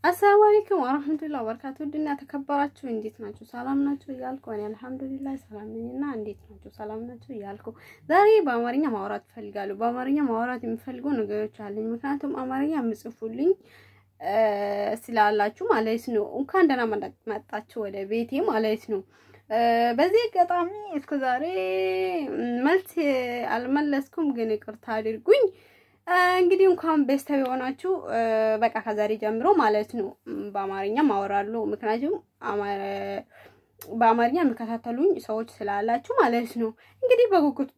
السلام عليكم ورحمة الله وبركاته. الدنيا تكبرتوا እንዴት ናችሁ? ሰላም ናችሁ እያልኩ እኔ አልহামዱሊላህ ሰላም ነኝና እንዴት ናችሁ? ሰላም ናችሁ እያልኩ ዛሬ በአማርኛ ማውራት ፈልጋለሁ። በአማርኛ ማውራት የምፈልገው ነገሮች አሉኝ። ምክንያቱም አማርኛ ምጽፉልኝ ስላላችሁ ማለት ነው። እንኳን ደህና መጣችሁ ወደ ቤቴ ማለት ነው። በዚህ አጋጣሚ እስከ ዛሬ መልስ አልመለስኩም፣ ግን ይቅርታ አድርጉኝ። እንግዲህ እንኳን በስተው የሆናችሁ በቃ ከዛሬ ጀምሮ ማለት ነው በአማርኛ ማወራለሁ። ምክንያቱም በአማርኛ የሚከታተሉኝ ሰዎች ስላላችሁ ማለት ነው። እንግዲህ በጉጉት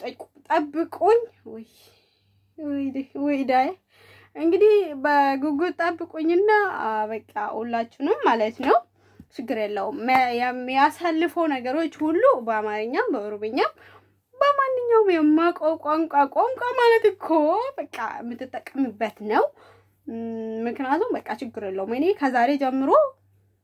ጠብቁኝ። ወይ ዳይ እንግዲህ በጉጉት ጠብቁኝና በቃ ሁላችሁንም ማለት ነው ችግር የለውም። የሚያሳልፈው ነገሮች ሁሉ በአማርኛም በኦሮምኛም በማንኛውም የማውቀው ቋንቋ ማለት እኮ በቃ የምትጠቀምበት ነው። ምክንያቱም በቃ ችግር የለውም። እኔ ከዛሬ ጀምሮ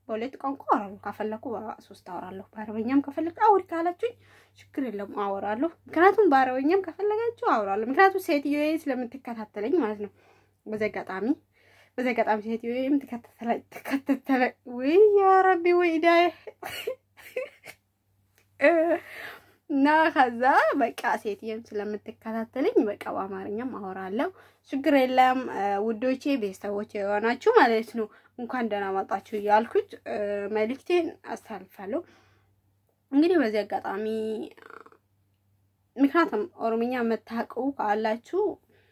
በሁለት ቋንቋ አወራለሁ። ከፈለኩ በሶስት አወራለሁ። በአረብኛም ከፈለኩ አውሪ ካላችሁኝ ችግር የለውም አወራለሁ። ምክንያቱም በአረብኛም ከፈለጋችሁ አወራለሁ። ምክንያቱም ሴትዮዬ ስለምትከታተለኝ ማለት ነው። በዚህ አጋጣሚ ሴትዮዬም ተከታተለ ወይ ያ ረቢ ወይ ዳይ እና ከዛ በቃ ሴትየም ስለምትከታተለኝ በቃ በአማርኛም አወራለሁ። ችግር የለም ውዶቼ፣ ቤተሰቦቼ የሆናችሁ ማለት ነው እንኳን ደህና መጣችሁ እያልኩት መልእክቴን አስተላልፋለሁ። እንግዲህ በዚህ አጋጣሚ ምክንያቱም ኦሮምኛ መታቀው ካላችሁ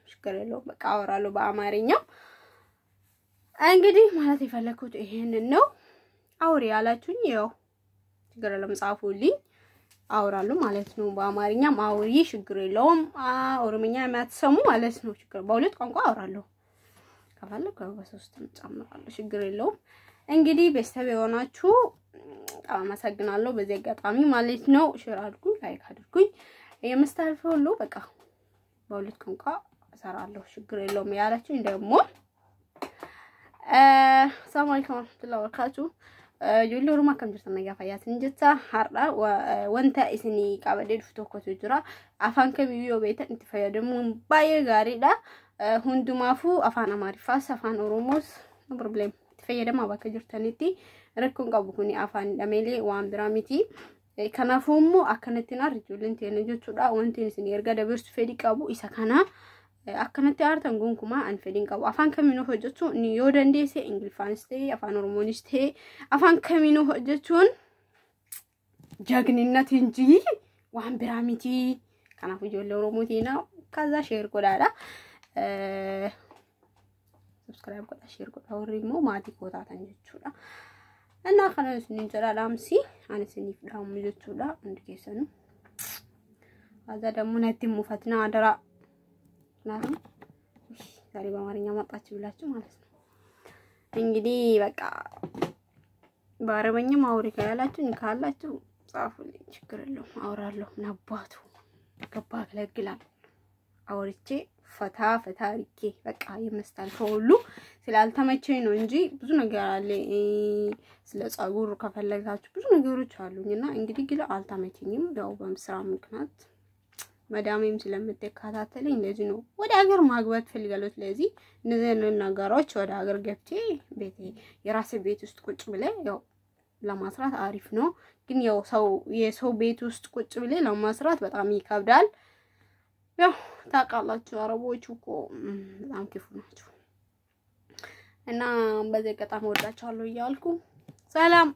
ችግር የለውም በቃ አወራለሁ በአማርኛ። እንግዲህ ማለት የፈለኩት ይሄንን ነው። አውሪ ያላችሁኝ ያው ችግር የለም ጻፉልኝ አወራለሁ ማለት ነው። በአማርኛ አውሪ ችግር የለውም። ኦሮምኛ የማትሰሙ ማለት ነው ችግር በሁለት ቋንቋ አወራለሁ። ከፈለኩ በሶስትም ጨምራለሁ ችግር የለውም። እንግዲህ በስተብ የሆናችሁ አመሰግናለሁ በዚህ አጋጣሚ ማለት ነው። ሼር አድርጉ፣ ላይክ አድርጉኝ። የምስተላልፈው ሁሉ በቃ በሁለት ቋንቋ እሰራለሁ ችግር የለውም ያላችሁኝ ደግሞ ሰላም አለይኩም ወራህመቱላሂ ወበረካቱ። Ijoollee Oromoo akkam jirtan nagaa fayyaatiin jetta har'a wanta isinii qabadee dhufu tokkotu jira. Afaan kamiyyuu yoo beektan itti fayyadamuun baay'ee gaariidha. Hundumaafuu afaan Amaariffaas afaan Oromoos no problem itti fayyadamaa bakka jirtanitti rakkoon qabu kuni afaan dhameelee waan biraa miti. Kanaafuu immoo akkanatti naar ijoolleen teenya jechuudha. Wanti isin erga dabarsu fedhii qabu isa kana akkanatti aartan gonkumaa an fedhiin qabu. Afaan kamiinuu hojjechuun ni yoo dandeesse Ingiliffaanis ta'e afaan Oromoonis ta'e afaan kamiinuu hojjechuun jagninat እንጂ waan biraa miti. Kanaafuu ijoollee Oromootiina kaza share godhaadha. Subscribe godha, share godha. Warri immoo maatii koo taatan jechuudha. እና kana isin jira dhaamsi ani isiniif dhaamu jechuudha. Hundi keessanuu አዛ ደግሞ ነቲ ሙፈትና አደራ ናም ዛሬ በአማርኛ ማጣችሁ ብላችሁ ማለት ነው። እንግዲህ በቃ በአረበኛ ማውሪ ካላችሁ ካላችሁ ጻፉልኝ ችግር የለውም አወራለሁ። ናባቱ ገባ ገለግላል አውርቼ ፈታ አርቄ በቃ የምስተላልፈው ሁሉ ስላልተመቸኝ ነው እንጂ ብዙ ነገር አለ። ስለ ጻጉር ከፈለጋችሁ ብዙ ነገሮች አሉኝና እንግዲህ ግን አልተመቸኝም። ያው በምስራ ምክንያት መዳሜም ስለምትከታተለኝ ለዚህ ነው ወደ ሀገር ማግባት ፈልጋለሁ። ስለዚህ እነዚህ ነገሮች ወደ ሀገር ገብቼ ቤቴ የራሴ ቤት ውስጥ ቁጭ ብለ ያው ለማስራት አሪፍ ነው። ግን ያው የሰው ቤት ውስጥ ቁጭ ብለ ለማስራት በጣም ይከብዳል። ያው ታውቃላችሁ አረቦቹ እኮ በጣም ክፉ ናቸው። እና በዚህ ቀጣም ወዳቻለሁ እያልኩ ሰላም